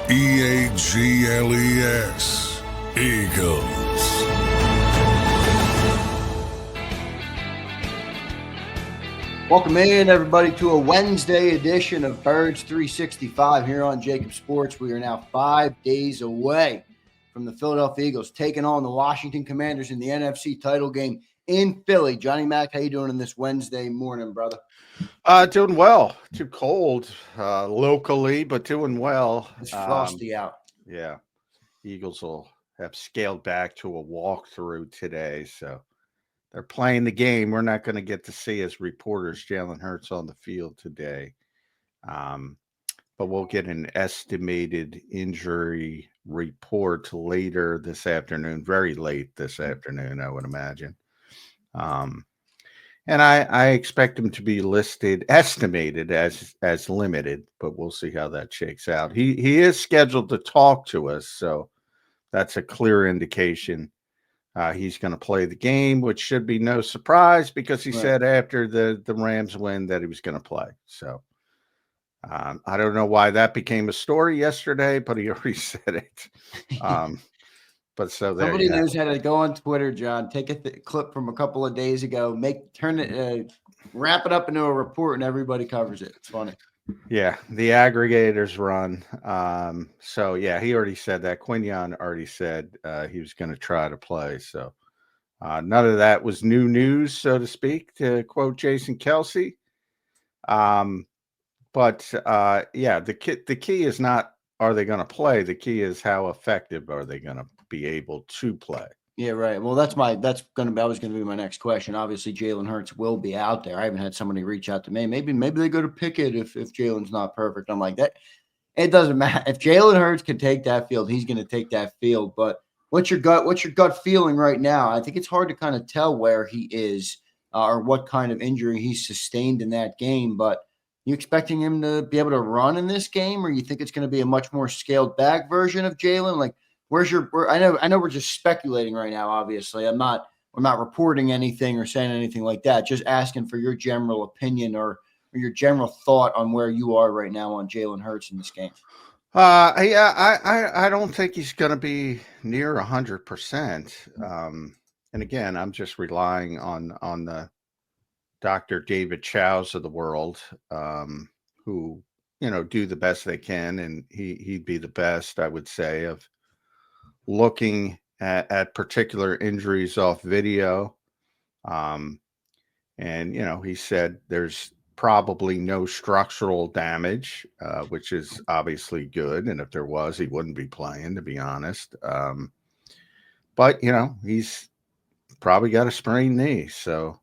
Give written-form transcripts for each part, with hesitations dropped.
EAGLES, Eagles. Welcome in, everybody, to a Wednesday edition of Birds 365 here on JAKIB Sports. We are now 5 days away from the Philadelphia Eagles taking on the Washington Commanders in the NFC title game in Philly. Johnny Mac, how you doing on this Wednesday morning, brother? Doing well. Too cold locally, but doing well. It's frosty out. Yeah. Eagles will have scaled back to a walkthrough today, so they're playing the game. We're not going to get to see as reporters Jalen Hurts on the field today. But we'll get an estimated injury report later this afternoon, very late this afternoon, I would imagine. And I expect him to be estimated as limited, but we'll see how that shakes out. He is scheduled to talk to us, so that's a clear indication he's going to play the game, which should be no surprise because he said after the Rams win that he was going to play. So I don't know why that became a story yesterday, but he already said it. But so there somebody knows how to go on Twitter, John. Take a clip from a couple of days ago, wrap it up into a report, and everybody covers it. It's funny. Yeah, the aggregators run. So yeah, he already said that. Quinion already said he was going to try to play. So none of that was new news, so to speak, to quote Jason Kelsey. But yeah, the key is not are they going to play. The key is how effective are they going to be able to play. Yeah, right. Well, that was going to be my next question. Obviously, Jalen Hurts will be out there. I haven't had somebody reach out to me. Maybe they go to Pickett if Jalen's not perfect. I'm like that. It doesn't matter if Jalen Hurts can take that field. He's going to take that field. But what's your gut feeling right now? I think it's hard to kind of tell where he is or what kind of injury he's sustained in that game. But you expecting him to be able to run in this game, or you think it's going to be a much more scaled back version of Jalen? Like, I know we're just speculating right now. Obviously, we're not reporting anything or saying anything like that. Just asking for your general opinion or your general thought on where you are right now on Jalen Hurts in this game. Yeah, I don't think he's going to be near 100%. And again, I'm just relying on the Dr. David Chow's of the world, who do the best they can, and he'd be the best, I would say, of looking at particular injuries off video. And, he said there's probably no structural damage, which is obviously good. And if there was, he wouldn't be playing, to be honest. But, he's probably got a sprained knee. So,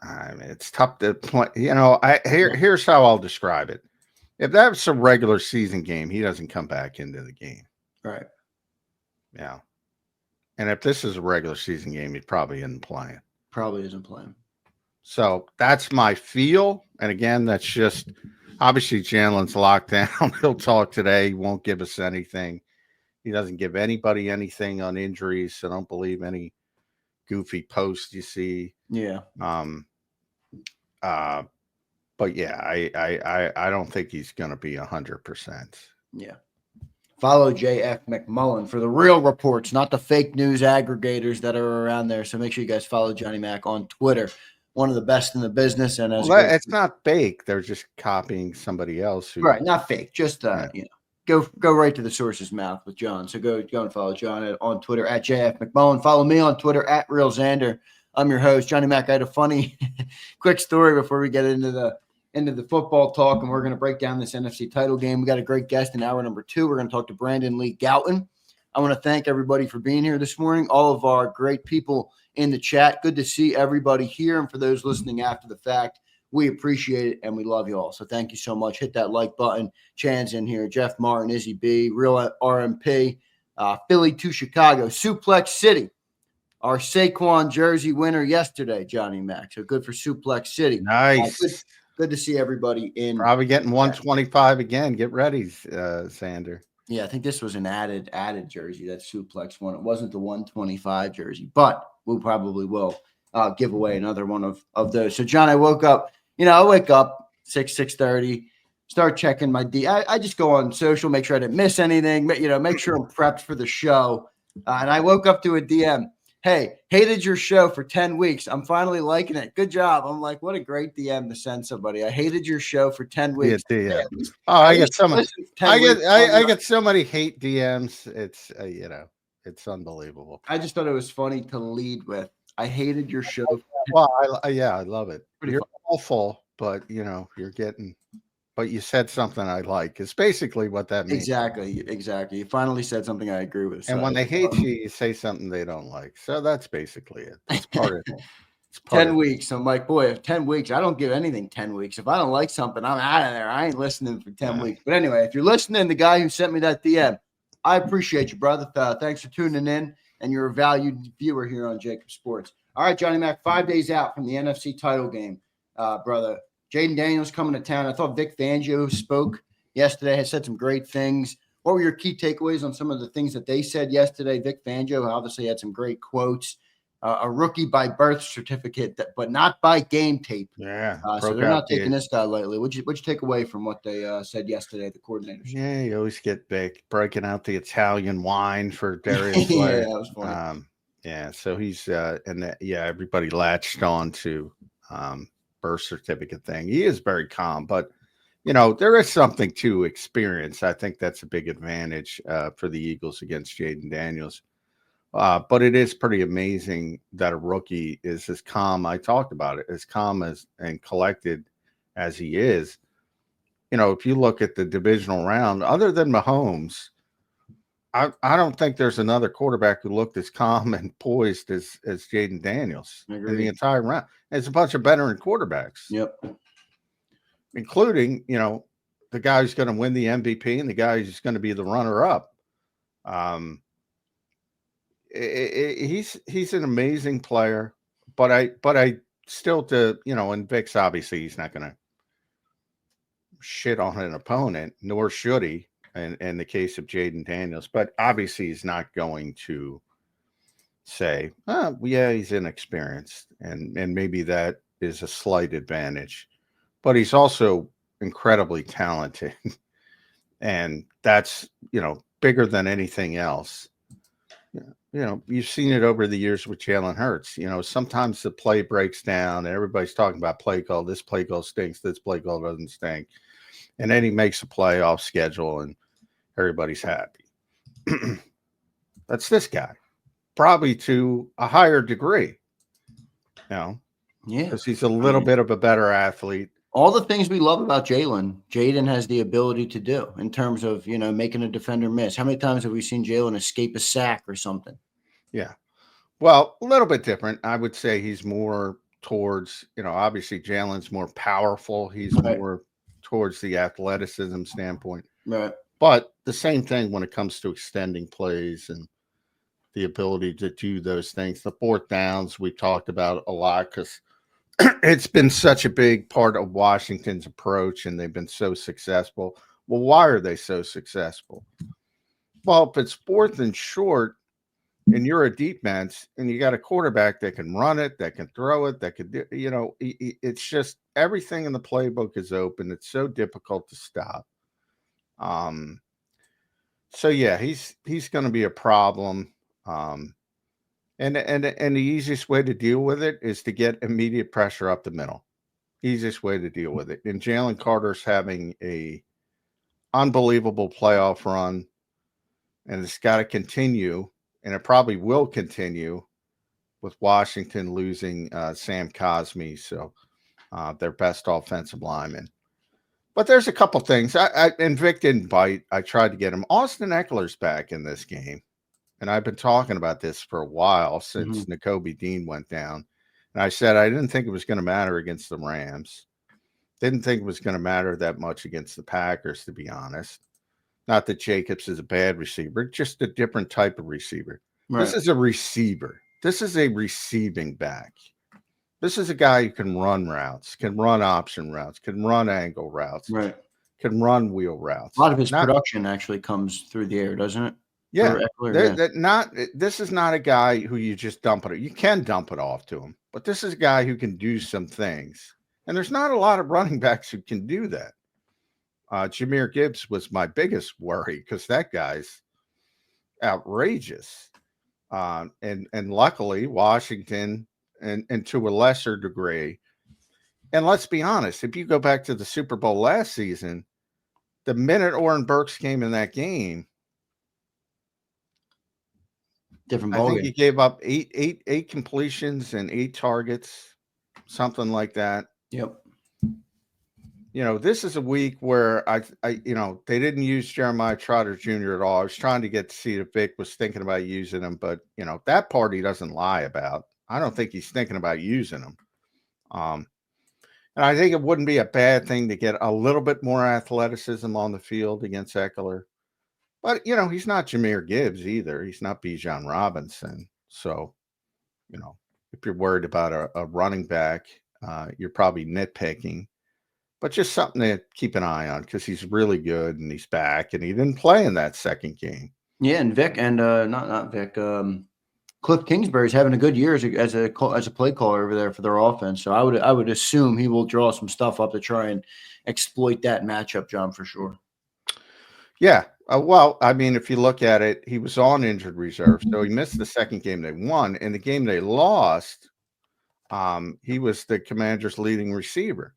I mean, it's tough to play. Here's how I'll describe it. If that's a regular season game, he doesn't come back into the game. Right. Yeah. And if this is a regular season game, he probably isn't playing. Probably isn't playing. So that's my feel. And again, that's just obviously Jalen's locked down. He'll talk today. He won't give us anything. He doesn't give anybody anything on injuries. So don't believe any goofy posts you see. Yeah. But yeah, I don't think he's going to be 100%. Yeah. Follow JF McMullen for the real reports, not the fake news aggregators that are around there. So make sure you guys follow Johnny Mac on Twitter, one of the best in the business. And it's not fake; they're just copying somebody else. Right, not fake. Just go right to the source's mouth with John. So go and follow John on Twitter at JF McMullen. Follow me on Twitter at Real Zander. I'm your host, Johnny Mac. I had a funny, quick story before we get into the football talk, and we're going to break down this NFC title game. We got a great guest in hour number 2. We're going to talk to Brandon Lee Gouton. I want to thank everybody for being here this morning, all of our great people in the chat. Good to see everybody here, and for those listening after the fact, we appreciate it, and we love you all. So thank you so much. Hit that like button. Chan's in here. Jeff Martin, Izzy B, Real RMP, Philly to Chicago, Suplex City. Our Saquon jersey winner yesterday, Johnny Mac. So good for Suplex City. Nice. Good to see everybody in. Probably getting 125 again. Get ready, Zander. Yeah, I think this was an added jersey, that Suplex one. It wasn't the 125 jersey, but we probably will give away another one of those. So, John, I woke up, I wake up 6:30, start checking my I just go on social, make sure I didn't miss anything, make sure I'm prepped for the show. And I woke up to a DM. Hey, hated your show for 10 weeks. I'm finally liking it. Good job. I'm like, what a great DM to send somebody. I hated your show for 10 weeks. Yeah. I get so much. I get so many hate DMs. It's it's unbelievable. I just thought it was funny to lead with. I hated your show. Well, I love it. Pretty You're fun. awful, but you're getting. But you said something I like. It's basically what that means. Exactly. You finally said something I agree with. And when they hate you, you say something they don't like. So that's basically it. It's part of it. 10 weeks. I'm like, boy, if 10 weeks, I don't give anything 10 weeks. If I don't like something, I'm out of there. I ain't listening for 10 weeks. But anyway, if you're listening, the guy who sent me that DM, I appreciate you, brother. Thanks for tuning in. And you're a valued viewer here on JAKIB Sports. All right, Johnny Mac, 5 days out from the NFC title game, brother. Jayden Daniels coming to town. I thought Vic Fangio spoke yesterday, has said some great things. What were your key takeaways on some of the things that they said yesterday? Vic Fangio obviously had some great quotes. A rookie by birth certificate, but not by game tape. Yeah. So they're not taking this guy lightly. What'd you take away from what they said yesterday, the coordinators? Yeah, you always get Vic breaking out the Italian wine for Darius. Yeah, that was funny. Yeah, so he's everybody latched on to birth certificate thing. He is very calm, but there is something to experience. I think that's a big advantage for the Eagles against Jayden Daniels. But it is pretty amazing that a rookie is as calm. I talked about it, as calm and collected as he is. If you look at the divisional round, other than Mahomes, I don't think there's another quarterback who looked as calm and poised as Jayden Daniels in the entire round. It's a bunch of veteran quarterbacks. Yep. Including, the guy who's going to win the MVP and the guy who's going to be the runner-up. He's an amazing player, but I still and Vic's obviously he's not going to shit on an opponent, nor should he in the case of Jayden Daniels, but obviously he's not going to say, he's inexperienced and maybe that is a slight advantage, but he's also incredibly talented and that's, bigger than anything else. You've seen it over the years with Jalen Hurts. Sometimes the play breaks down and everybody's talking about play call. This play call stinks. This play call doesn't stink. And then he makes a play off schedule and everybody's happy. That's this guy, probably to a higher degree. Because he's a little bit of a better athlete. All the things we love about Jayden has the ability to do in terms of, making a defender miss. How many times have we seen Jayden escape a sack or something? Yeah. Well, a little bit different. I would say he's more towards, obviously Jalen's more powerful. He's more towards the athleticism standpoint. Right. But the same thing when it comes to extending plays and the ability to do those things. The fourth downs we talked about a lot because it's been such a big part of Washington's approach and they've been so successful. Well, why are they so successful? Well, if it's fourth and short and you're a defense and you got a quarterback that can run it, that can throw it, that could do, it's just everything in the playbook is open. It's so difficult to stop. So yeah, he's going to be a problem. And the easiest way to deal with it is to get immediate pressure up the middle. Easiest way to deal with it. And Jalen Carter's having a unbelievable playoff run, and it's got to continue, and it probably will continue with Washington losing Sam Cosmi, so their best offensive lineman. But there's a couple things. And Vic didn't bite. I tried to get him. Austin Eckler's back in this game. And I've been talking about this for a while since Nakobe Dean went down. And I said I didn't think it was going to matter against the Rams. Didn't think it was going to matter that much against the Packers, to be honest. Not that Jacobs is a bad receiver, just a different type of receiver. Right. This is a receiver. This is a receiving back. This is a guy who can run routes, can run option routes, can run angle routes, right? Can run wheel routes. A lot of his production actually comes through the air, doesn't it? Yeah, this is not a guy who you just dump it. You can dump it off to him, but this is a guy who can do some things. And there's not a lot of running backs who can do that. Jahmyr Gibbs was my biggest worry because that guy's outrageous. And luckily Washington and to a lesser degree. And let's be honest, if you go back to the Super Bowl last season, the minute Oren Burks came in that game, Different I think he ballgame. gave up eight completions and 8 targets, something like that. Yep. This is a week where I they didn't use Jeremiah Trotter Jr. at all. I was trying to see if Vic was thinking about using him, but that part he doesn't lie about. I don't think he's thinking about using him. And I think it wouldn't be a bad thing to get a little bit more athleticism on the field against Eckler. But, he's not Jahmyr Gibbs either. He's not Bijan Robinson. So, if you're worried about a running back, you're probably nitpicking. But just something to keep an eye on because he's really good and he's back and he didn't play in that second game. Yeah, and Vic and not Vic. Cliff Kingsbury's having a good year as a play caller over there for their offense. So I would assume he will draw some stuff up to try and exploit that matchup, John, for sure. Yeah. Well, I mean, if you look at it, he was on injured reserve, so he missed the second game they won. In the game they lost, he was the Commanders' leading receiver.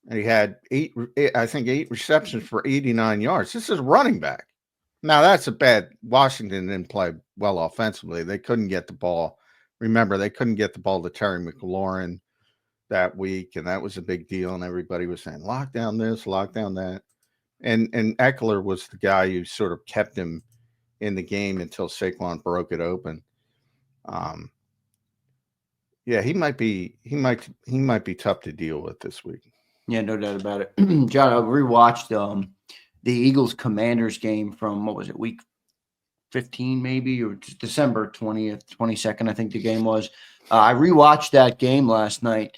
And he had eight receptions for 89 yards. This is a running back. Now, that's a bad – Washington didn't play well offensively. They couldn't get the ball. Remember, they couldn't get the ball to Terry McLaurin that week, and that was a big deal, and everybody was saying, lock down this, lock down that. And Eckler was the guy who sort of kept him in the game until Saquon broke it open. Yeah, he might be tough to deal with this week. Yeah, no doubt about it. John, I rewatched the Eagles Commanders game from, what was it, week 15 maybe, or December 20th, 22nd, I think the game was. I rewatched that game last night.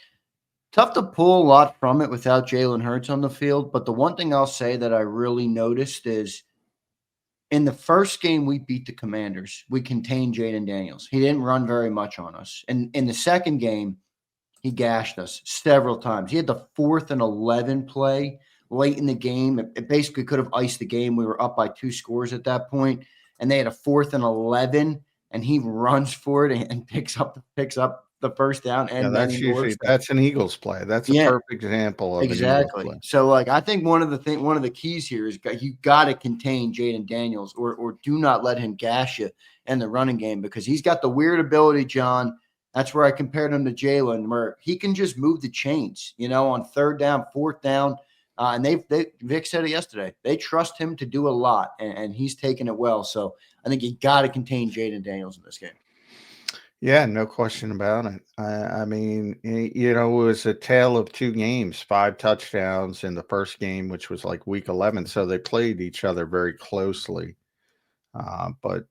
Tough to pull a lot from it without Jalen Hurts on the field, but the one thing I'll say that I really noticed is in the first game we beat the Commanders, we contained Jayden Daniels. He didn't run very much on us. And in the second game, he gashed us several times. He had the 4th and 11 play late in the game. It basically could have iced the game. We were up by 2 scores at that point, and they had a 4th and 11, and he runs for it and picks up the first down. And that's an Eagles play. That's a perfect example of exactly. An Eagles play. So, I think one of the keys here is you got to contain Jayden Daniels, or do not let him gash you in the running game, because he's got the weird ability, John. That's where I compared him to Jalen, where he can just move the chains, on 3rd down, 4th down. And Vic said it yesterday. They trust him to do a lot, and he's taking it well. So I think you got to contain Jayden Daniels in this game. Yeah, no question about it. I mean, it was a tale of 2 games, 5 touchdowns in the first game, which was like week 11. So they played each other very closely. But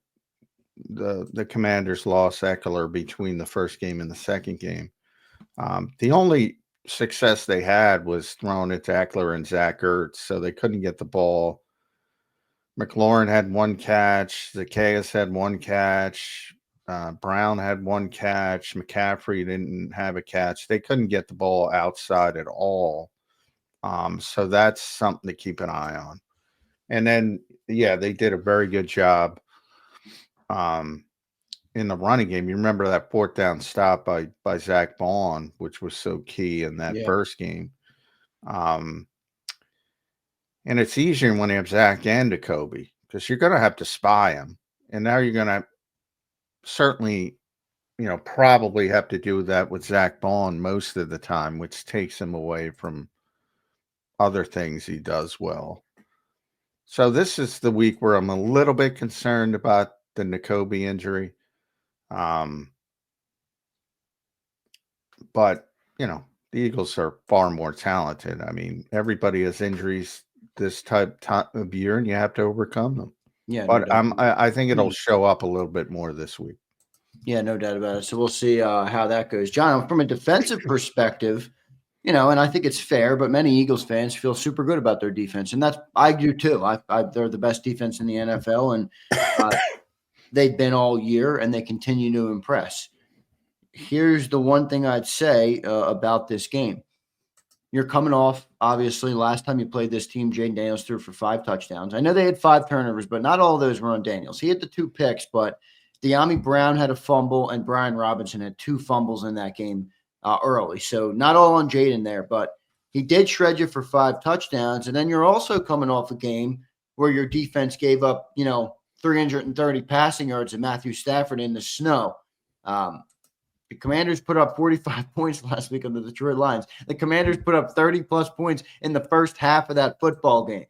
the Commanders lost Eckler between the first game and the second game. The only success they had was throwing it to Eckler and Zach Ertz, so they couldn't get the ball. McLaurin had 1 catch. Zacchaeus had 1 catch. Brown had 1 catch. McCaffrey didn't have a catch. They couldn't get the ball outside at all. So that's something to keep an eye on. And then, they did a very good job in the running game. You remember that 4th down stop by Zach Bond, which was so key in that first game. And it's easier when you have Zach and Jacoby, because you're going to have to spy him. And now you're going to certainly, probably have to do that with Zach Bond most of the time, which takes him away from other things he does well. So this is the week where I'm a little bit concerned about the Jacoby injury. But, the Eagles are far more talented. I mean, everybody has injuries this time of year, and you have to overcome them. Yeah, but I think it'll show up a little bit more this week. Yeah, no doubt about it. So we'll see how that goes. John, from a defensive perspective, and I think it's fair, but many Eagles fans feel super good about their defense, and I do too. They're the best defense in the NFL, and they've been all year, and they continue to impress. Here's the one thing I'd say about this game. You're coming off, obviously, last time you played this team, Jayden Daniels threw for 5 touchdowns. I know they had 5 turnovers, but not all of those were on Daniels. He had the 2 picks, but De'Ami Brown had a fumble and Brian Robinson had 2 fumbles in that game early. So not all on Jayden there, but he did shred you for 5 touchdowns. And then you're also coming off a game where your defense gave up, 330 passing yards to Matthew Stafford in the snow. The Commanders put up 45 points last week on the Detroit Lions. The Commanders put up 30-plus points in the first half of that football game.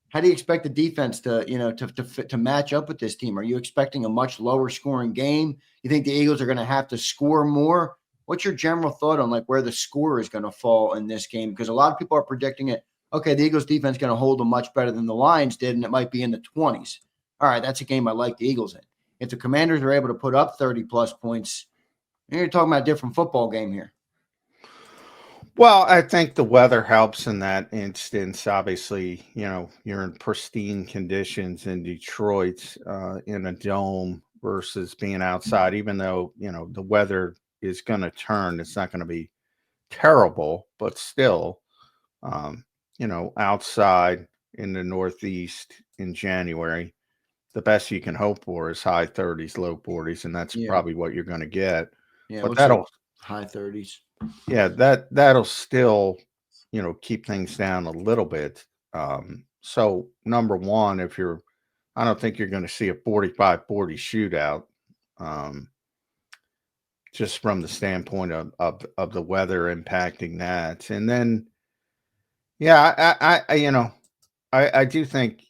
How do you expect the defense to match up with this team? Are you expecting a much lower scoring game? You think the Eagles are going to have to score more? What's your general thought on where the score is going to fall in this game? Because a lot of people are predicting it. Okay, the Eagles defense is going to hold them much better than the Lions did, and it might be in the 20s. All right, that's a game I like the Eagles in. If the Commanders are able to put up 30-plus points, you're talking about a different football game here. Well, I think the weather helps in that instance. Obviously, you're in pristine conditions in Detroit in a dome versus being outside, even though, the weather is going to turn. It's not going to be terrible, but still, outside in the Northeast in January, the best you can hope for is high 30s, low 40s, and that's probably what you're going to get. Yeah, but that'll high 30s. Yeah, that'll still, keep things down a little bit. So number one, I don't think you're going to see a 45-40 shootout, just from the standpoint of the weather impacting that. And then, yeah, I do think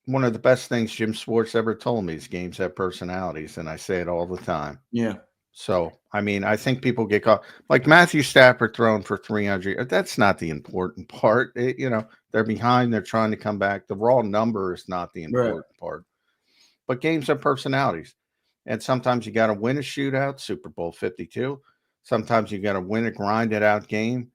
one of the best things Jim Schwartz ever told me is games have personalities, and I say it all the time. Yeah. So, I think people get caught. Like Matthew Stafford throwing for 300. That's not the important part. They're behind. They're trying to come back. The raw number is not the important part. But games have personalities. And sometimes you got to win a shootout, Super Bowl 52. Sometimes you got to win a grinded out game.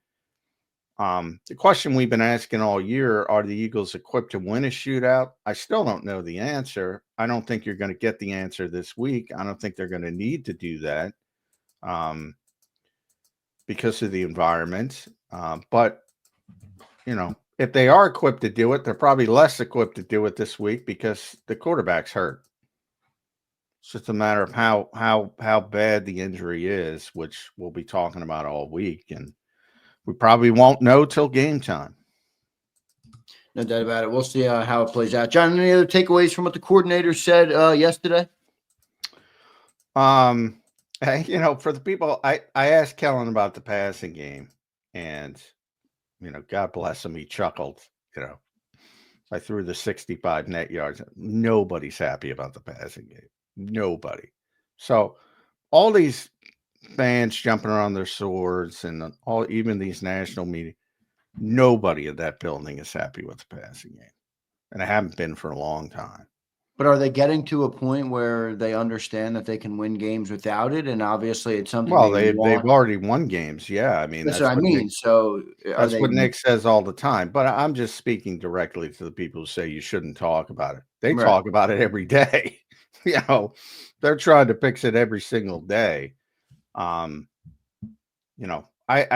The question we've been asking all year, are the Eagles equipped to win a shootout? I still don't know the answer. I don't think you're going to get the answer this week. I don't think they're going to need to do that because of the environment. But, if they are equipped to do it, they're probably less equipped to do it this week because the quarterback's hurt. It's just a matter of how bad the injury is, which we'll be talking about all week. And we probably won't know till game time. No doubt about it. We'll see how it plays out. John, any other takeaways from what the coordinator said yesterday? For the people, I asked Kellen about the passing game, and God bless him, he chuckled. I threw the 65 net yards. Nobody's happy about the passing game. Nobody. So all these fans jumping around their swords and even these national media, nobody in that building is happy with the passing game, and I haven't been for a long time. But are they getting to a point where they understand that they can win games without it? And obviously, it's something. Well, they've already won games. Yeah, that's what I mean. Nick, so that's what Nick says all the time. But I'm just speaking directly to the people who say you shouldn't talk about it. They talk about it every day. They're trying to fix it every single day. I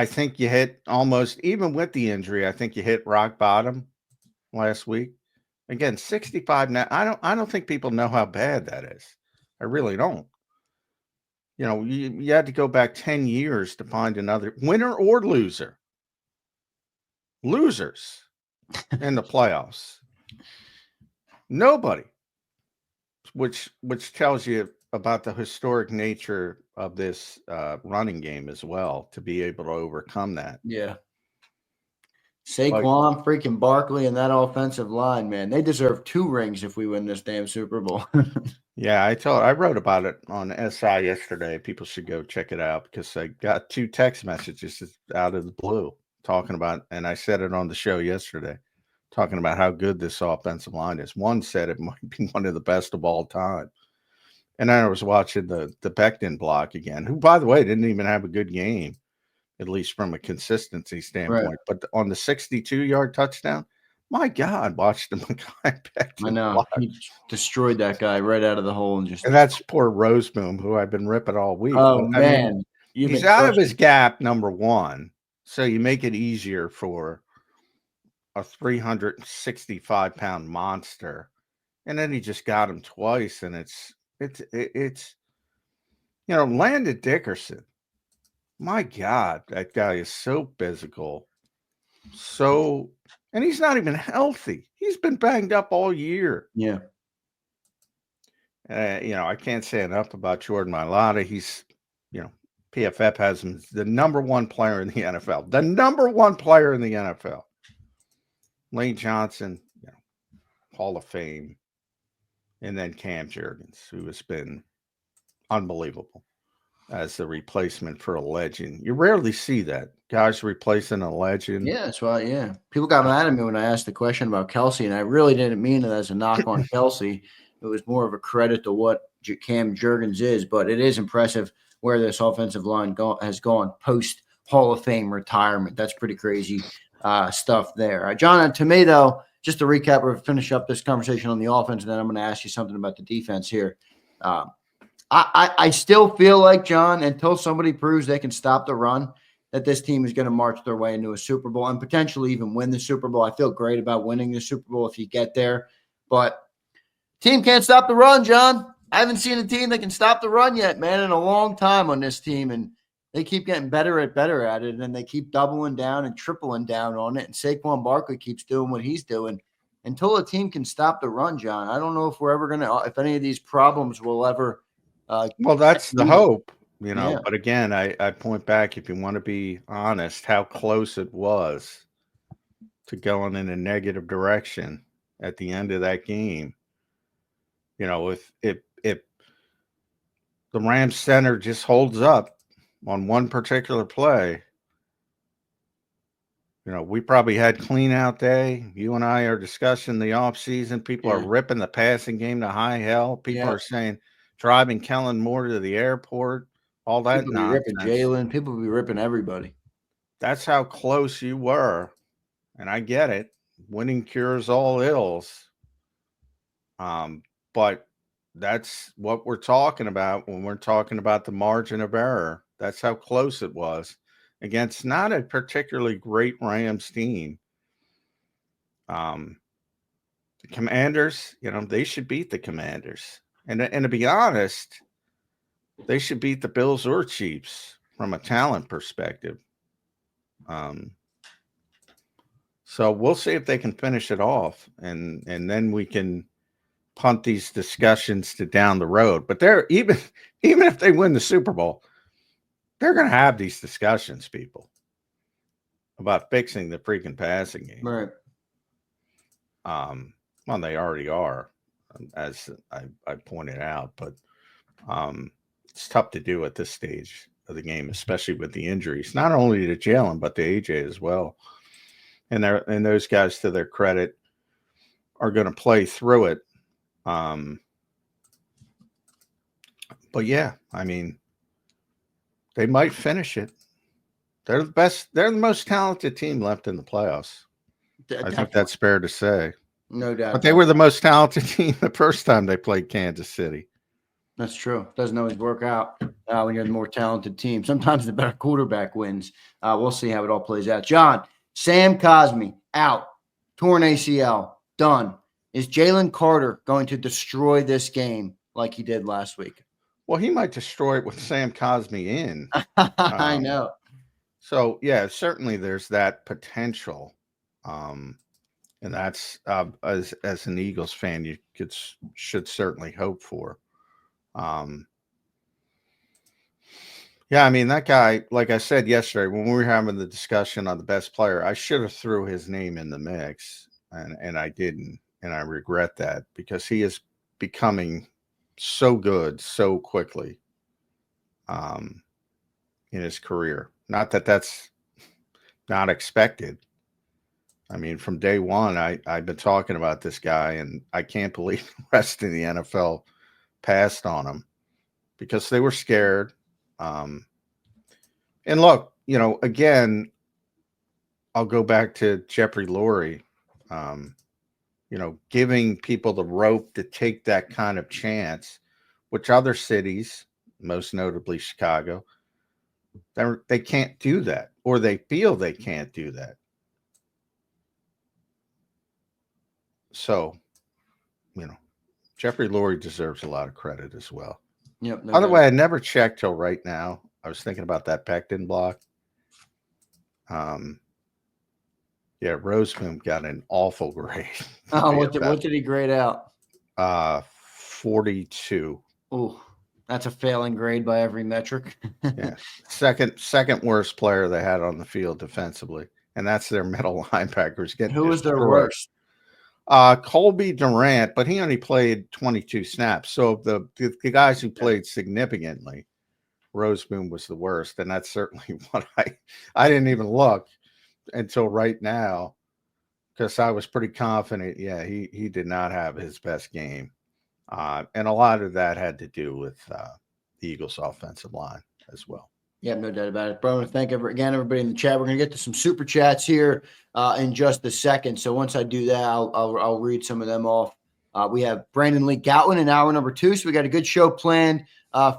think you hit almost, even with the injury, I think you hit rock bottom last week. Again, 65 now. I don't think people know how bad that is. I really don't. You had to go back 10 years to find another winner or loser. Losers in the playoffs. Nobody. Which tells you about the historic nature of this running game as well, to be able to overcome that. Yeah. Saquon, freaking Barkley, and that offensive line, man, they deserve 2 rings if we win this damn Super Bowl. Yeah, I wrote about it on SI yesterday. People should go check it out because I got 2 text messages out of the blue talking about, and I said it on the show yesterday, talking about how good this offensive line is. One said it might be one of the best of all time. And then I was watching the Becton block again, who, by the way, didn't even have a good game, at least from a consistency standpoint. Right. But on the 62-yard touchdown, my God, watch the guy Becton. I know. Block. He destroyed that guy right out of the hole. And that's poor Roseboom, who I've been ripping all week. Oh, man. He's out of his gap, number one. So you make it easier for a 365-pound monster, and then he just got him twice, and it's Landon Dickerson. My God, that guy is so physical, and he's not even healthy. He's been banged up all year. Yeah. I can't say enough about Jordan Mailata. He's, PFF has him the number one player in the NFL. The number one player in the NFL. Lane Johnson, Hall of Fame. And then Cam Jurgens, who has been unbelievable as the replacement for a legend. You rarely see that. Guys replacing a legend. Yeah, that's why, yeah. People got mad at me when I asked the question about Kelsey, and I really didn't mean it as a knock on Kelsey. It was more of a credit to what Cam Jurgens is, but it is impressive where this offensive line has gone post Hall of Fame retirement. That's pretty crazy stuff there. John, to me, though, just to recap or finish up this conversation on the offense, and then I'm going to ask you something about the defense here. I still feel like, John, until somebody proves they can stop the run, that this team is going to march their way into a Super Bowl and potentially even win the Super Bowl. I feel great about winning the Super Bowl if you get there, but team can't stop the run, John. I haven't seen a team that can stop the run yet, man, in a long time on this team, and they keep getting better at it, and they keep doubling down and tripling down on it, and Saquon Barkley keeps doing what he's doing. Until a team can stop the run, John, I don't know if we're ever going to – if any of these problems will ever well, that's the hope, Yeah. But again, I point back, if you want to be honest, how close it was to going in a negative direction at the end of that game. If the Rams center just holds up on one particular play, we probably had clean out day. You and I are discussing the offseason. People are ripping the passing game to high hell. People are saying driving Kellen Moore to the airport, all that people nonsense. be ripping Jayden. People be ripping everybody. That's how close you were. And I get it. Winning cures all ills. But that's what we're talking about when we're talking about the margin of error. That's how close it was against not a particularly great Rams team. The Commanders, they should beat the Commanders. And to be honest, they should beat the Bills or Chiefs from a talent perspective. So we'll see if they can finish it off, and then we can punt these discussions to down the road. But they're even if they win the Super Bowl, they're going to have these discussions, people, about fixing the freaking passing game. Right. Well, they already are, as I pointed out, but it's tough to do at this stage of the game, especially with the injuries, not only to Jaylen, but to AJ as well. And those guys, to their credit, are going to play through it. But yeah, I mean, they might finish it. They're the best. They're the most talented team left in the playoffs. I think that's fair to say. No doubt. But they were the most talented team the first time they played Kansas City. That's true. Doesn't always work out when you're the more talented team. Sometimes the better quarterback wins. We'll see how it all plays out. John, Sam Cosmi out, torn ACL, done. Is Jalen Carter going to destroy this game like he did last week? Well, he might destroy it with Sam Cosmi in. I know. So, yeah, certainly there's that potential. And that's, as an Eagles fan, you should certainly hope for. Yeah, I mean, that guy, like I said yesterday, when we were having the discussion on the best player, I should have threw his name in the mix, and I didn't. And I regret that, because he is becoming so good so quickly in his career. Not that that's not expected. I mean, from day one, I've been talking about this guy, and I can't believe the rest of the NFL passed on him because they were scared. And look, again, I'll go back to Jeffrey Lurie, giving people the rope to take that kind of chance, which other cities, most notably Chicago, they can't do that. or they feel they can't do that. So, Jeffrey Lurie deserves a lot of credit as well. Yep. No By the doubt. way, I never checked till right now. I was thinking about that Pectin block. Roseman got an awful grade. Oh, what did he grade out? 42. Oh, that's a failing grade by every metric. Yeah. Second worst player they had on the field defensively. And that's their middle linebackers getting Who was their destroyed. worst? Colby Durant, but he only played 22 snaps. So the guys who played significantly, Roseman was the worst. And that's certainly what I didn't even look until right now, because I was pretty confident. Yeah, he did not have his best game. And a lot of that had to do with the Eagles' offensive line as well. Yeah, no doubt about it. Bro, I want to thank everybody in the chat. We're going to get to some super chats here in just a second. So once I do that, I'll read some of them off. We have Brandon Lee Goutwin in hour number 2. So we got a good show planned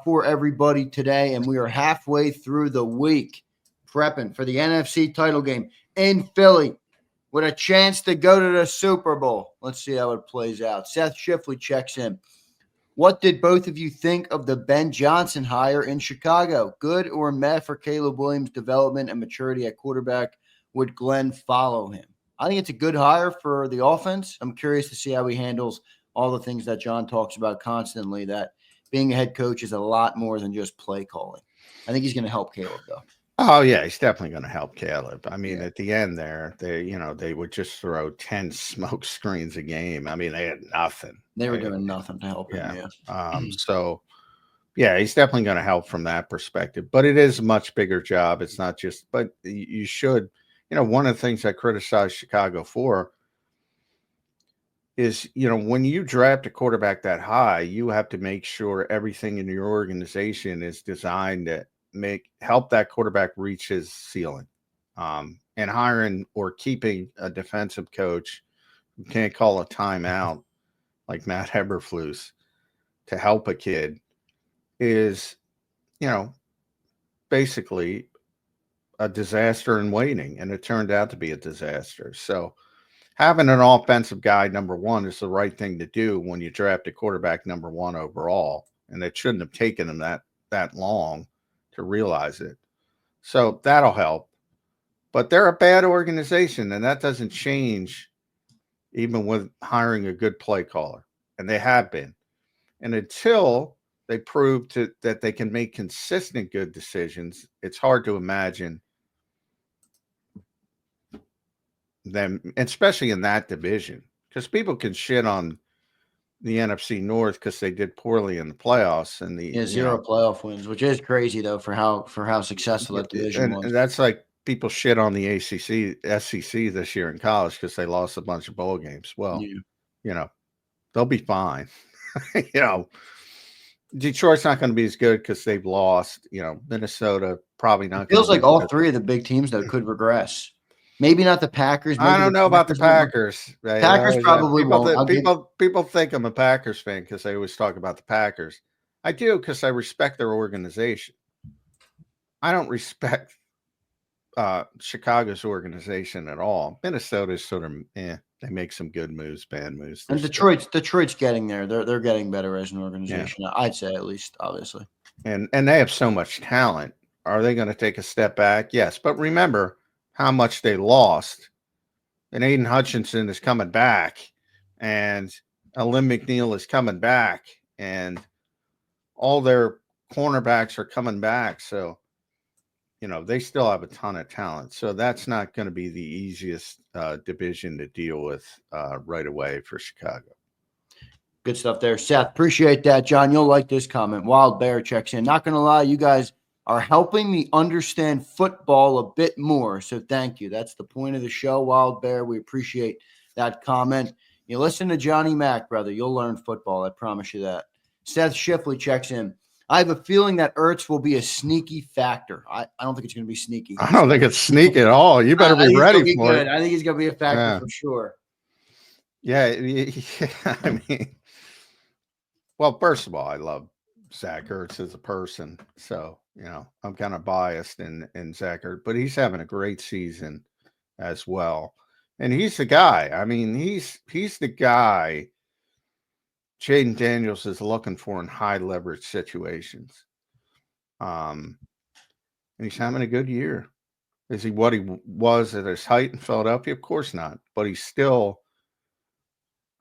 for everybody today. And we are halfway through the week prepping for the NFC title game in Philly with a chance to go to the Super Bowl. Let's see how it plays out. Seth Shifley checks in. What did both of you think of the Ben Johnson hire in Chicago? Good or meh for Caleb Williams' development and maturity at quarterback? Would Glenn follow him? I think it's a good hire for the offense. I'm curious to see how he handles all the things that John talks about constantly, that being a head coach is a lot more than just play calling. I think he's going to help Caleb, though. Oh, yeah, he's definitely going to help Caleb. I mean, at the end there, they would just throw 10 smoke screens a game. I mean, they had nothing. They were doing nothing to help him. Yeah. So, yeah, he's definitely going to help from that perspective. But it is a much bigger job. It's not just – but you should – one of the things I criticize Chicago for is, when you draft a quarterback that high, you have to make sure everything in your organization is designed to help that quarterback reach his ceiling. And hiring or keeping a defensive coach who can't call a timeout like Matt Eberflus to help a kid is, basically a disaster in waiting. And it turned out to be a disaster. So having an offensive guy, number one, is the right thing to do when you draft a quarterback number 1 overall. And it shouldn't have taken him that long to realize it. So that'll help. But they're a bad organization, and that doesn't change even with hiring a good play caller. And they have been. And until they prove that they can make consistent good decisions, it's hard to imagine them, especially in that division. Because people can shit on the NFC North because they did poorly in the playoffs and the 0 playoff wins, which is crazy though for how successful that division was. And that's like people shit on the ACC, SEC this year in college because they lost a bunch of bowl games. Well, they'll be fine. Detroit's not going to be as good because they've lost. Minnesota probably not. It feels like all 3 of the big teams though could regress. Maybe not the Packers. I don't know about the Packers. Packers probably won't. People think I'm a Packers fan because they always talk about the Packers. I do because I respect their organization. I don't respect Chicago's organization at all. Minnesota's sort of they make some good moves, bad moves. And Detroit's getting there. They're getting better as an organization. Yeah. I'd say, at least, obviously. And they have so much talent. Are they going to take a step back? Yes, but remember how much they lost. And Aiden Hutchinson is coming back, and Alim McNeil is coming back, and all their cornerbacks are coming back. So, they still have a ton of talent. So that's not going to be the easiest division to deal with right away for Chicago. Good stuff there, Seth. Appreciate that, John. You'll like this comment. Wild Bear checks in. Not going to lie, you guys are helping me understand football a bit more. So thank you. That's the point of the show, Wild Bear. We appreciate that comment. You listen to Johnny Mack, brother. You'll learn football. I promise you that. Seth Shifley checks in. I have a feeling that Ertz will be a sneaky factor. I don't think it's going to be sneaky. I don't think it's sneaky at all. You better be ready for it. I think he's going to be a factor for sure. Yeah. I mean, well, first of all, I love Zach Ertz as a person. So, I'm kind of biased in Zach Ertz, but he's having a great season as well. And he's the guy. I mean, he's the guy Jayden Daniels is looking for in high leverage situations. And he's having a good year. Is he what he was at his height in Philadelphia? Of course not. But he's still,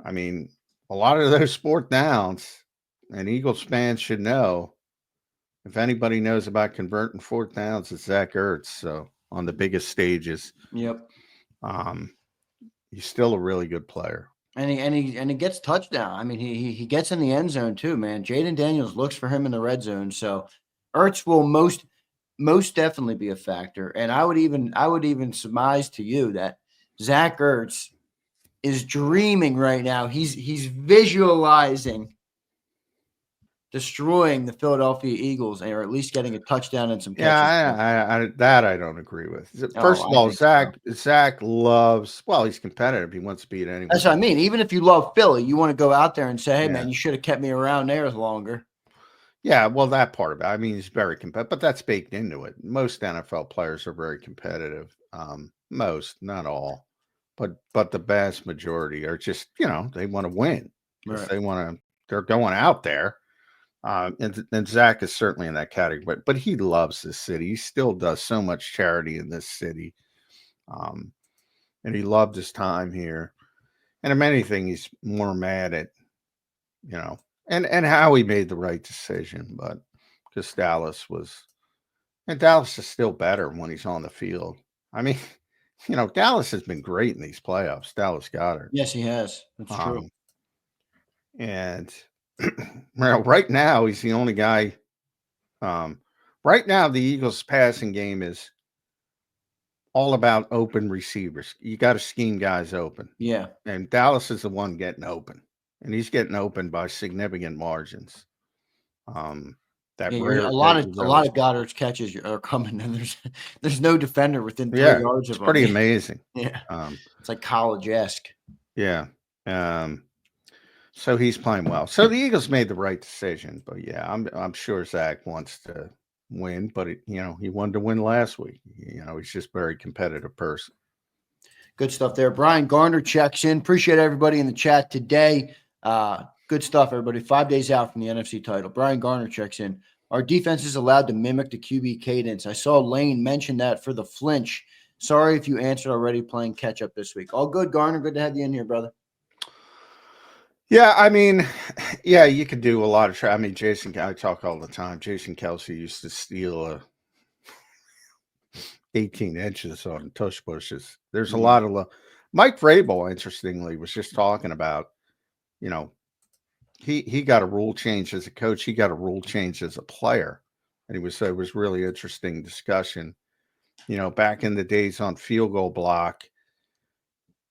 I mean, a lot of those fourth downs, and Eagles fans should know, if anybody knows about converting fourth downs, it's Zach Ertz. So on the biggest stages, Yep. He's still a really good player. And he gets touchdown. I mean, he gets in the end zone too, man. Jayden Daniels looks for him in the red zone. So Ertz will most definitely be a factor. And I would even surmise to you that Zach Ertz is dreaming right now. He's visualizing destroying the Philadelphia Eagles, or at least getting a touchdown and some catches. Yeah, I don't agree with. First of all, Zach loves. Well, he's competitive. He wants to beat anyone. That's what I mean. Even if you love Philly, you want to go out there and say, "Hey, man, you should have kept me around there longer." Yeah, well, that part of it. I mean, he's very competitive, but that's baked into it. Most NFL players are very competitive. Most, not all, but the vast majority are just they want to win. Right. They want to. They're going out there. And Zach is certainly in that category, but he loves this city. He still does so much charity in this city. And he loved his time here. And if anything, he's more mad at, and how he made the right decision. But because Dallas is still better when he's on the field. I mean, Dallas has been great in these playoffs. Dallas Goedert. Yes, he has. That's true. And well, right now he's the only guy. Right now, the Eagles' passing game is all about open receivers. You got to scheme guys open. Yeah, and Dallas is the one getting open, and he's getting open by significant margins. A lot of Goddard's catches are coming, and there's no defender within 3 yards of him. It's pretty amazing. Yeah, it's like college-esque. Yeah. So he's playing well. So the Eagles made the right decision. But yeah, I'm sure Zach wants to win, but he wanted to win last week. He's just a very competitive person. Good stuff there. Brian Garner checks in. Appreciate everybody in the chat today. Good stuff, everybody. 5 days out from the NFC title. Brian Garner checks in. Our defense is allowed to mimic the QB cadence. I saw Lane mention that for the flinch. Sorry if you answered already, playing catch up this week. All good, Garner. Good to have you in here, brother. Yeah, I mean, yeah, you could do a lot of. I mean, I talk all the time. Jason Kelsey used to steal 18 inches on tush bushes. There's a lot of Mike Vrabel, interestingly, was just talking about, he got a rule change as a coach. He got a rule change as a player. And it was really interesting discussion. Back in the days on field goal block,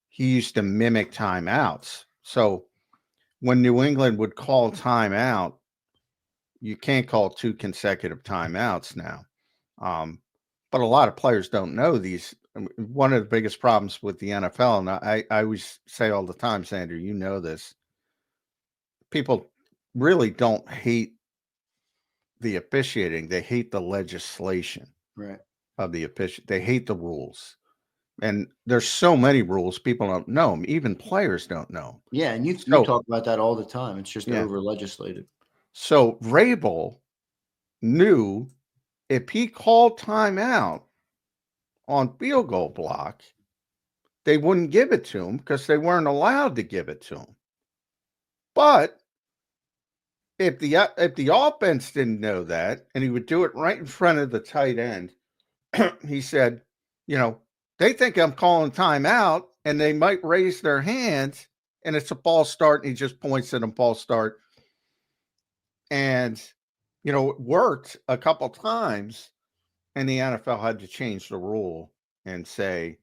he used to mimic timeouts. So when New England would call timeout, you can't call 2 consecutive timeouts now. But a lot of players don't know these. One of the biggest problems with the NFL, and I always say all the time, Zander, you know this, people really don't hate the officiating. They hate the legislation of the officiating. They hate the rules. And there's so many rules, people don't know them. Even players don't know. Yeah, and you talk about that all the time. It's just over-legislated. So Vrabel knew if he called timeout on field goal block, they wouldn't give it to him because they weren't allowed to give it to him. But if the offense didn't know that, and he would do it right in front of the tight end, he said, they think I'm calling timeout, and they might raise their hands, and it's a false start, and he just points at them, false start. And, it worked a couple times, and the NFL had to change the rule and say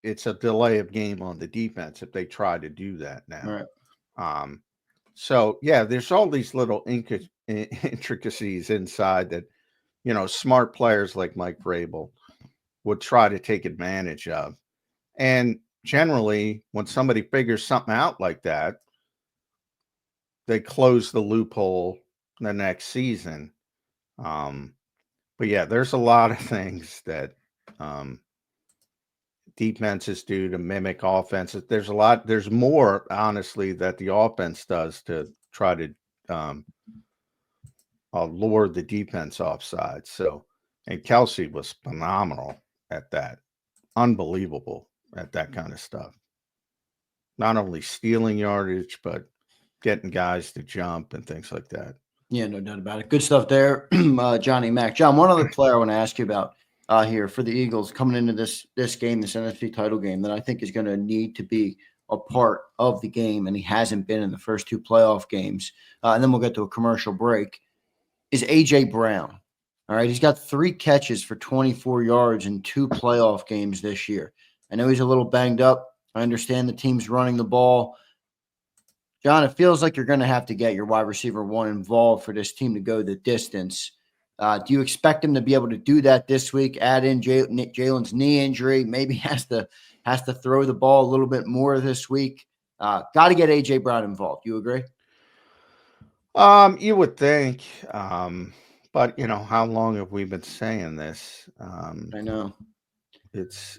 it's a delay of game on the defense if they try to do that now. Right. So, yeah, there's all these little intricacies inside that, smart players like Mike Vrabel would try to take advantage of. And generally, when somebody figures something out like that, they close the loophole the next season. But yeah, there's a lot of things that defenses do to mimic offenses. There's more, honestly, that the offense does to try to lure the defense offside. So, and Kelsey was phenomenal at that, unbelievable at that kind of stuff. Not only stealing yardage, but getting guys to jump and things like that. Yeah, no doubt about it. Good stuff there, Johnny Mac. John, one other player I want to ask you about here for the Eagles coming into this game, this NFC title game, that I think is going to need to be a part of the game, and he hasn't been in the first two playoff games. And then we'll get to a commercial break. Is A.J. Brown. All right, he's got 3 catches for 24 yards in 2 playoff games this year. I know he's a little banged up. I understand the team's running the ball. John, it feels like you're going to have to get your wide receiver 1 involved for this team to go the distance. Do you expect him to be able to do that this week? Add in Jalen's knee injury, maybe has to throw the ball a little bit more this week. Got to get A.J. Brown involved. You agree? You would think, but how long have we been saying this? I know it's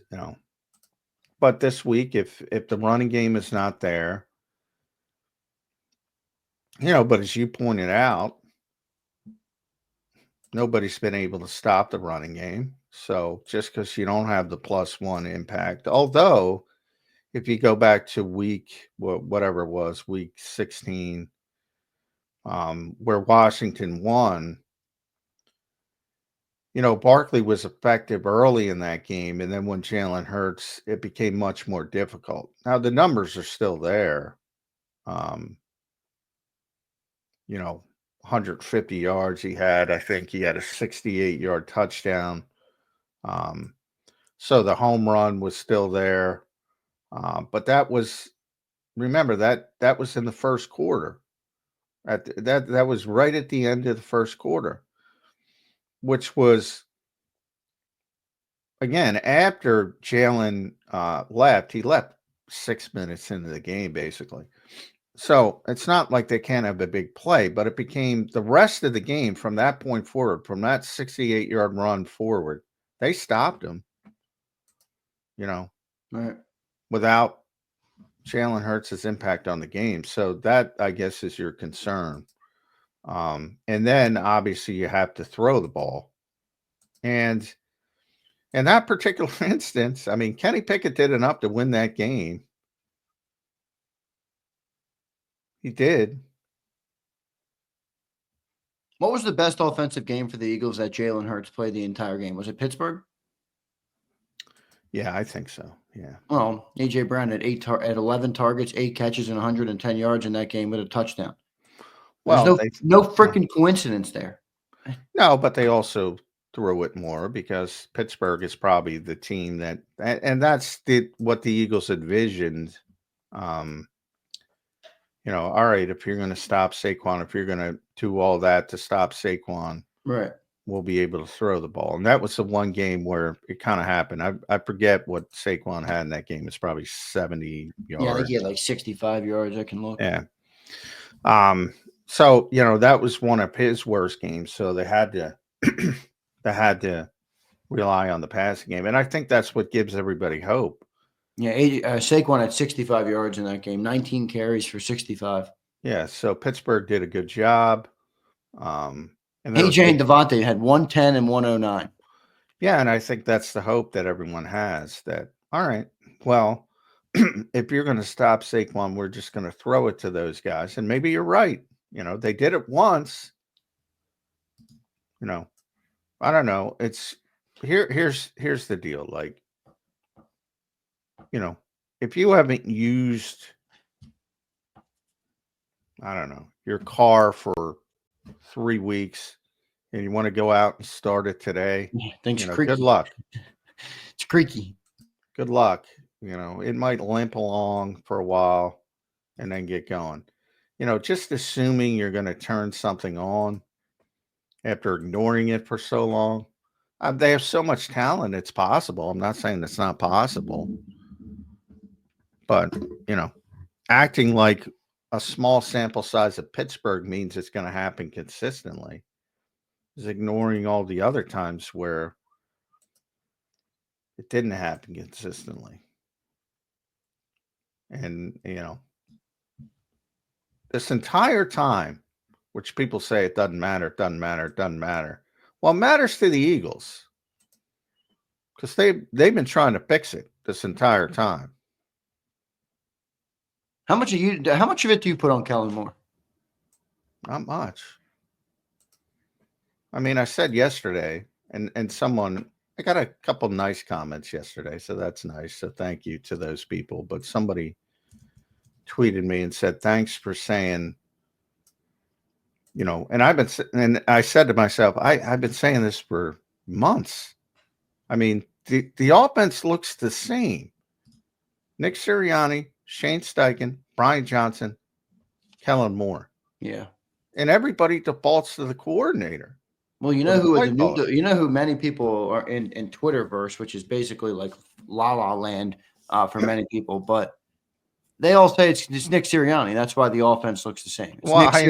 but this week, if the running game is not there, but as you pointed out, nobody's been able to stop the running game. So just because you don't have the +1 impact, although if you go back to week 16. Where Washington won, Barkley was effective early in that game. And then when Jalen Hurts, it became much more difficult. Now, the numbers are still there. 150 yards he had. I think he had a 68-yard touchdown. So the home run was still there. But that was, remember, that was in the first quarter. That was right at the end of the first quarter, which was, again, after Jalen left. He left 6 minutes into the game, basically. So it's not like they can't have a big play, but it became the rest of the game from that point forward, from that 68-yard run forward, they stopped him, right. without Jalen Hurts' impact on the game. So that, I guess, is your concern. And then obviously you have to throw the ball. And in that particular instance, I mean, Kenny Pickett did enough to win that game. He did. What was the best offensive game for the Eagles that Jalen Hurts played the entire game? Was it Pittsburgh? Yeah, I think so. Yeah. Well, A.J. Brown had 11 targets, 8 catches, and 110 yards in that game with a touchdown. Well, There's no freaking coincidence there. No, but they also threw it more because Pittsburgh is probably the team that, and that's what the Eagles envisioned. All right, if you're going to stop Saquon, if you're going to do all that to stop Saquon, Right, we'll be able to throw the ball. And that was the one game where it kind of happened. I forget what Saquon had in that game. It's probably 70 yards. Yeah, I think he had like 65 yards. I can look. Yeah. So, that was one of his worst games. So they had to rely on the passing game. And I think that's what gives everybody hope. Yeah, Saquon had 65 yards in that game, 19 carries for 65. Yeah, so Pittsburgh did a good job. And AJ and Devontae had 110 and 109. Yeah, and I think that's the hope that everyone has, that, all right, well, if you're going to stop Saquon, we're just going to throw it to those guys. And maybe you're right. They did it once. I don't know. It's here's the deal. Like, if you haven't used, I don't know, your car for 3 weeks and you want to go out and start it today, good luck. It's creaky. Good luck. It might limp along for a while and then get going. Just assuming you're going to turn something on after ignoring it for so long. They have so much talent, it's possible. I'm not saying it's not possible. But, acting like a small sample size of Pittsburgh means it's going to happen consistently. is ignoring all the other times where it didn't happen consistently. And, this entire time, which people say it doesn't matter, it doesn't matter, it doesn't matter. Well, it matters to the Eagles because they've been trying to fix it this entire time. How much of it do you put on Kellen Moore? Not much. I mean, I said yesterday, and I got a couple nice comments yesterday, so that's nice. So thank you to those people. But somebody tweeted me and said, thanks for saying, and I said to myself, I've been saying this for months. I mean, the offense looks the same. Nick Sirianni, Shane Steichen, Brian Johnson, Kellen Moore. Yeah. And everybody defaults to the coordinator. Well, you know who many people are in Twitterverse, which is basically like La La Land for many people, but they all say it's Nick Sirianni. That's why the offense looks the same. I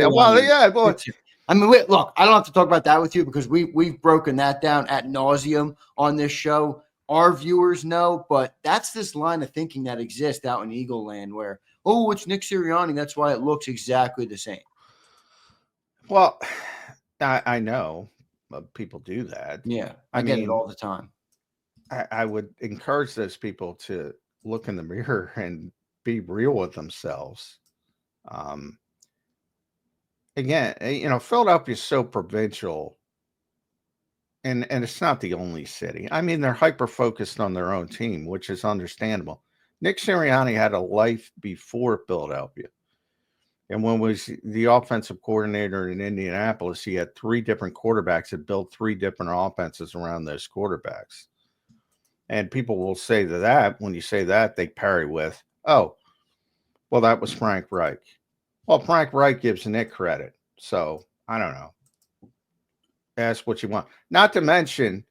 mean, look, I don't have to talk about that with you because we've broken that down ad nauseum on this show. Our viewers know, but that's this line of thinking that exists out in Eagle Land where, oh, it's Nick Sirianni. That's why it looks exactly the same. Well, I know people do that. Yeah, I get it all the time. I would encourage those people to look in the mirror and be real with themselves. Again, Philadelphia is so provincial, and it's not the only city. I mean, they're hyper-focused on their own team, which is understandable. Nick Sirianni had a life before Philadelphia. And when was the offensive coordinator in Indianapolis, he had 3 different quarterbacks that built 3 different offenses around those quarterbacks. And people will say that when you say that, they parry with, oh, well, that was Frank Reich. Well, Frank Reich gives Nick credit. So I don't know. Ask what you want. Not to mention,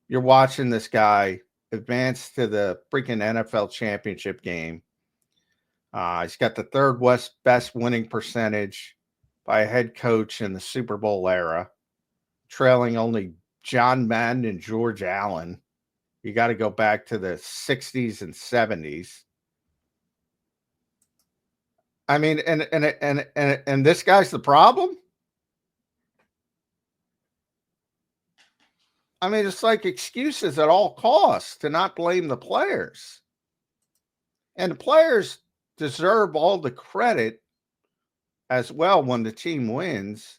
you're watching this guy advance to the freaking NFL championship game. He's got the 3rd best winning percentage by a head coach in the Super Bowl era, trailing only John Madden and George Allen. You got to go back to the 60s and 70s. I mean, and this guy's the problem? I mean, it's like excuses at all costs to not blame the players. And the players deserve all the credit as well when the team wins.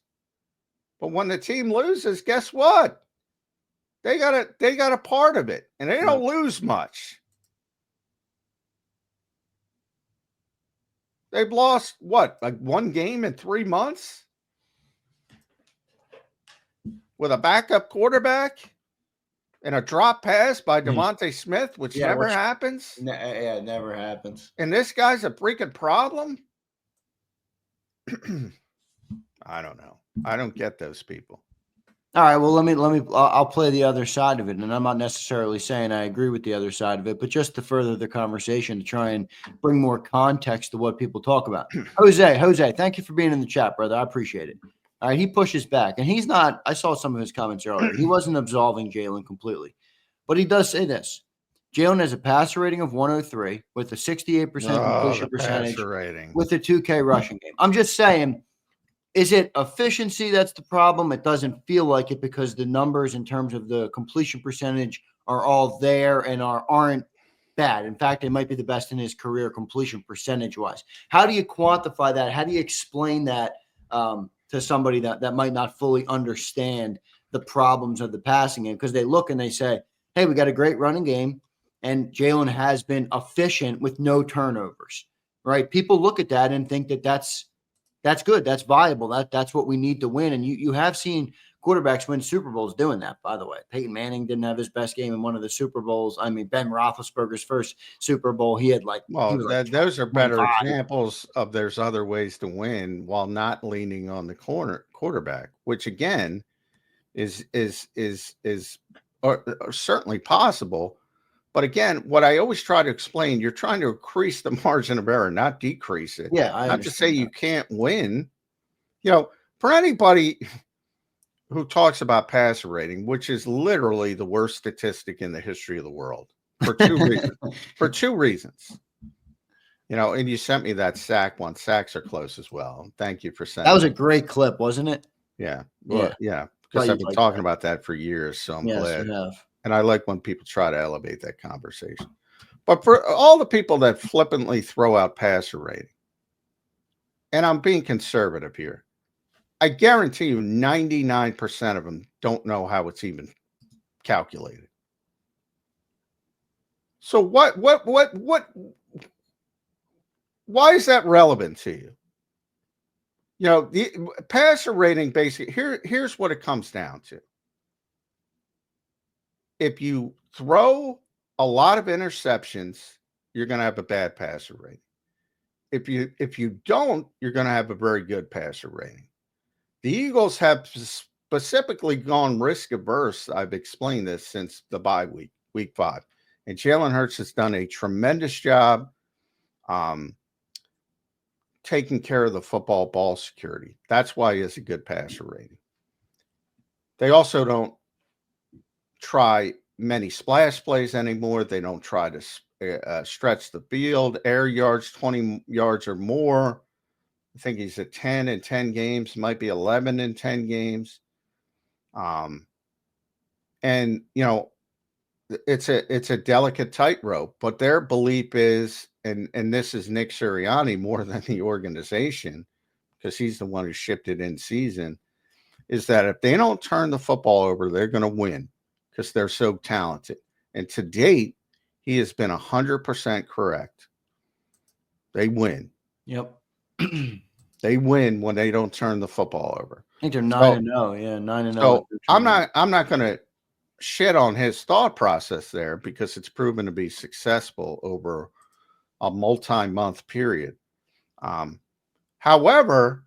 But when the team loses, guess what? They got a part of it, and they don't lose much. They've lost what, like 1 game in 3 months with a backup quarterback and a drop pass by Devontae Smith, which never happens. Yeah, it never happens. And this guy's a freaking problem. I don't know. I don't get those people. All right, well, I'll play the other side of it. And I'm not necessarily saying I agree with the other side of it, but just to further the conversation, to try and bring more context to what people talk about. Jose, thank you for being in the chat, brother. I appreciate it. All right, he pushes back, and he's not, I saw some of his comments earlier. He wasn't absolving Jaylen completely, but he does say this. Jaylen has a passer rating of 103 with a 68% completion percentage with a 2K rushing game. I'm just saying, is it efficiency that's the problem? It doesn't feel like it because the numbers in terms of the completion percentage are all there and aren't bad. In fact, it might be the best in his career completion percentage-wise. How do you quantify that? How do you explain that to somebody that might not fully understand the problems of the passing game? Because they look and they say, hey, we got a great running game, and Jaylen has been efficient with no turnovers, right? People look at that and think that that's good. That's viable. That's what we need to win. And you have seen quarterbacks win Super Bowls doing that, by the way. Peyton Manning didn't have his best game in one of the Super Bowls. I mean, Ben Roethlisberger's first Super Bowl, he had those are better examples of there's other ways to win while not leaning on the quarterback, which again is certainly possible. But again, what I always try to explain, you're trying to increase the margin of error, not decrease it. Yeah, not to say you can't win. For anybody who talks about passer rating, which is literally the worst statistic in the history of the world for two reasons. For two reasons. You know, and you sent me that sack one. Sacks are close as well. Thank you for sending That was a it. great clip, wasn't it? Yeah. Well, yeah. Thought Because I've you'd been like talking that. about that for years. So I'm Yes, glad. you have. And I like when people try to elevate that conversation. But for all the people that flippantly throw out passer rating, and I'm being conservative here, I guarantee you 99% of them don't know how it's even calculated. So what why is that relevant to you? You know, the passer rating basically here's what it comes down to. If you throw a lot of interceptions, you're going to have a bad passer rating. If you don't, you're going to have a very good passer rating. The Eagles have specifically gone risk averse. I've explained this since the bye week 5. And Jalen Hurts has done a tremendous job taking care of the football ball security. That's why he has a good passer rating. They also don't try many splash plays anymore. They don't try to stretch the field, air yards, 20 yards or more. I think he's at 10 in 10 games, might be 11 in 10 games. And, you know, it's a delicate tightrope, but their belief is, and this is Nick Sirianni more than the organization, because he's the one who shipped it in season, is that if they don't turn the football over, they're going to win because they're so talented. And to date, he has been 100% correct. They win. Yep. They win when they don't turn the football over. I think they're 9-0. Yeah, 9-0. So I'm not going to shit on his thought process there because it's proven to be successful over a multi-month period. However,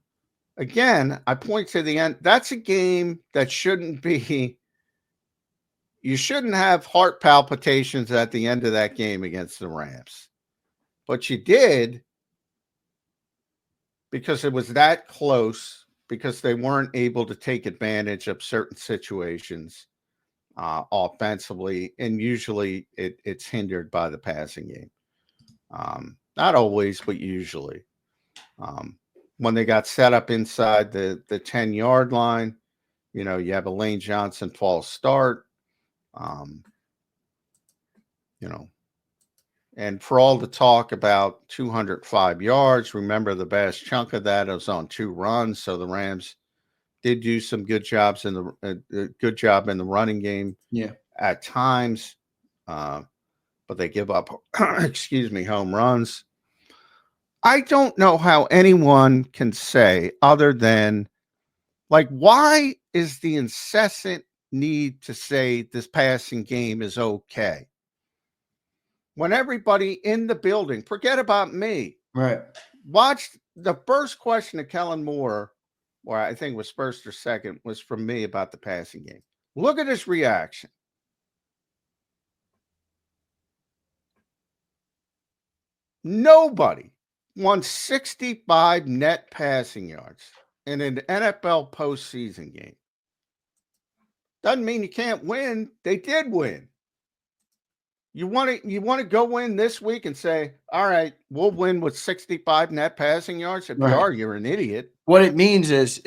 again, I point to the end. That's a game that shouldn't be. You shouldn't have heart palpitations at the end of that game against the Rams, but you did because it was that close. Because they weren't able to take advantage of certain situations offensively, and usually it's hindered by the passing game. Not always, but usually. When they got set up inside the 10-yard line, you know, you have a Lane Johnson false start. You know, and for all the talk about 205 yards, remember the vast chunk of that was on 2 runs. So the Rams did do some good jobs in the running game. Yeah. At times, but they give up, home runs. I don't know how anyone can say other than, like, why is the incessant need to say this passing game is okay? When everybody in the building, forget about me, Right. watched the first question to Kellen Moore, or I think it was first or second, was from me about the passing game. Look at his reaction. Nobody won 65 net passing yards in an NFL postseason game. Doesn't mean you can't win. They did win. You want to go in this week and say, all right, we'll win with 65 net passing yards. If you are, you're an idiot. What it means is,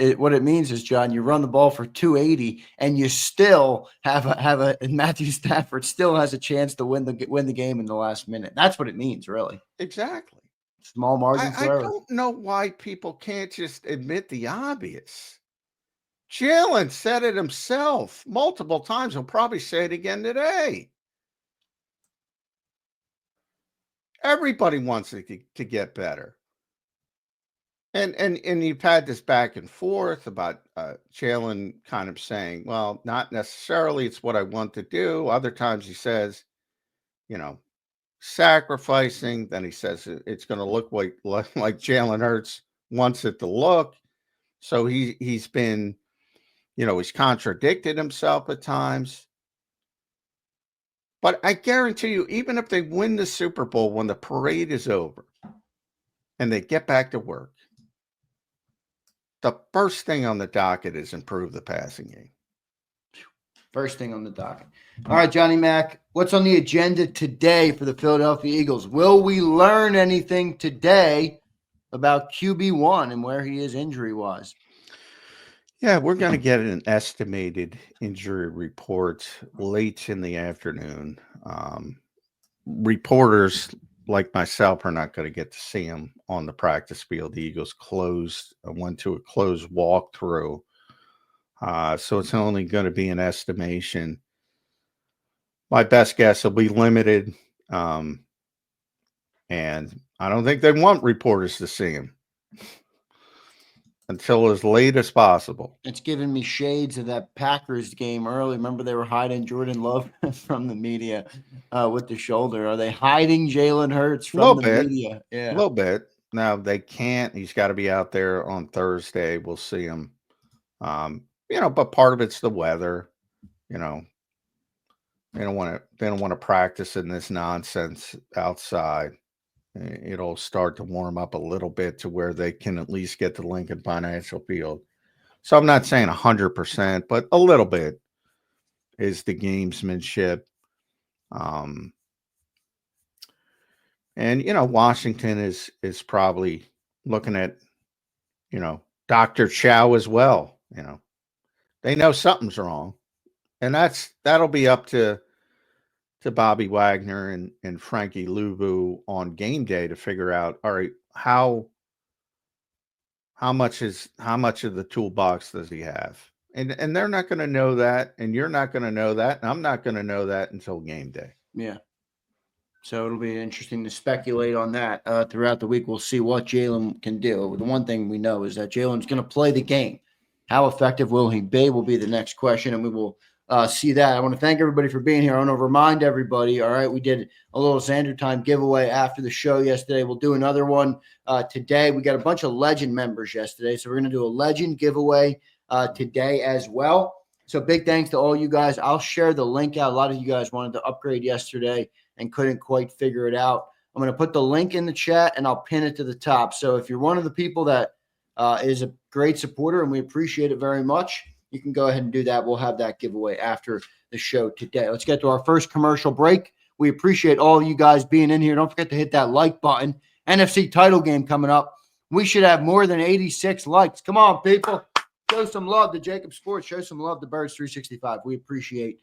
John, you run the ball for 280 and you still have a Matthew Stafford still has a chance to win the game in the last minute. That's what it means, really. Exactly. Small margin I don't know why people can't just admit the obvious. Jalen said it himself multiple times. He'll probably say it again today. Everybody wants it to get better. And you've had this back and forth about Jalen kind of saying, well, not necessarily it's what I want to do. Other times he says, you know, sacrificing. Then he says it's going to look like Jalen Hurts wants it to look. So he's been, you know, he's contradicted himself at times. But I guarantee you, even if they win the Super Bowl when the parade is over and they get back to work, the first thing on the docket is improve the passing game. First thing on the docket. All right, Johnny Mac, what's on the agenda today for the Philadelphia Eagles? Will we learn anything today about QB1 and where he is injury-wise? Yeah, we're going to get an estimated injury report late in the afternoon. Reporters like myself are not going to get to see him on the practice field. The Eagles went to a closed walkthrough. So it's only going to be an estimation. My best guess will be limited. And I don't think they want reporters to see him until as late as possible. It's giving me shades of that Packers game early. Remember they were hiding Jordan Love from the media with the shoulder. Are they hiding Jalen Hurts from the media? Yeah, a little bit. Now they can't. He's got to be out there on Thursday. We'll see him. But part of it's the weather. They don't want to practice in this nonsense outside. It'll start to warm up a little bit to where they can at least get to Lincoln Financial Field. So I'm not saying 100%, but a little bit is the gamesmanship. And Washington is probably looking at, Dr. Chow as well. They know something's wrong. And that'll be up to Bobby Wagner and Frankie Luvu on game day to figure out, all right, how much of the toolbox does he have? And they're not going to know that, and you're not going to know that, and I'm not going to know that until game day. Yeah. So it'll be interesting to speculate on that throughout the week. We'll see what Jalen can do. The one thing we know is that Jalen's going to play the game. How effective will he be will be the next question, and we will see that. I want to thank everybody for being here. I want to remind everybody, all right, we did a little Zander time giveaway after the show yesterday. We'll do another one today. We got a bunch of Legend members yesterday, so we're going to do a Legend giveaway today as well. So big thanks to all you guys. I'll share the link out. A lot of you guys wanted to upgrade yesterday and couldn't quite figure it out. I'm going to put the link in the chat, and I'll pin it to the top. So if you're one of the people that is a great supporter, and we appreciate it very much, you can go ahead and do that. We'll have that giveaway after the show today. Let's get to our first commercial break. We appreciate all of you guys being in here. Don't forget to hit that like button. NFC title game coming up. We should have more than 86 likes. Come on, people. Show some love to JAKIB Sports. Show some love to Birds 365. We appreciate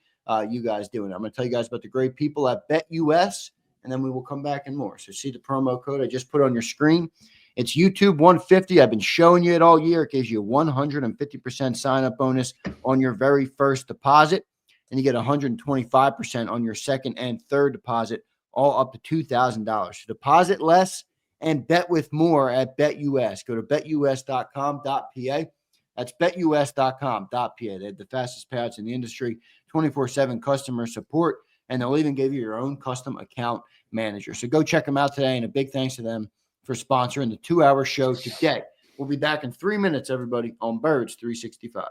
you guys doing it. I'm going to tell you guys about the great people at BetUS, and then we will come back and more. So see the promo code I just put on your screen. It's YouTube 150. I've been showing you it all year. It gives you a 150% sign-up bonus on your very first deposit, and you get 125% on your second and third deposit, all up to $2,000. So deposit less and bet with more at BetUS. Go to betus.com.pa. That's betus.com.pa. They have the fastest payouts in the industry, 24/7 customer support, and they'll even give you your own custom account manager. So go check them out today, and a big thanks to them for sponsoring the 2-hour show today. We'll be back in 3 minutes, everybody, on Birds 365.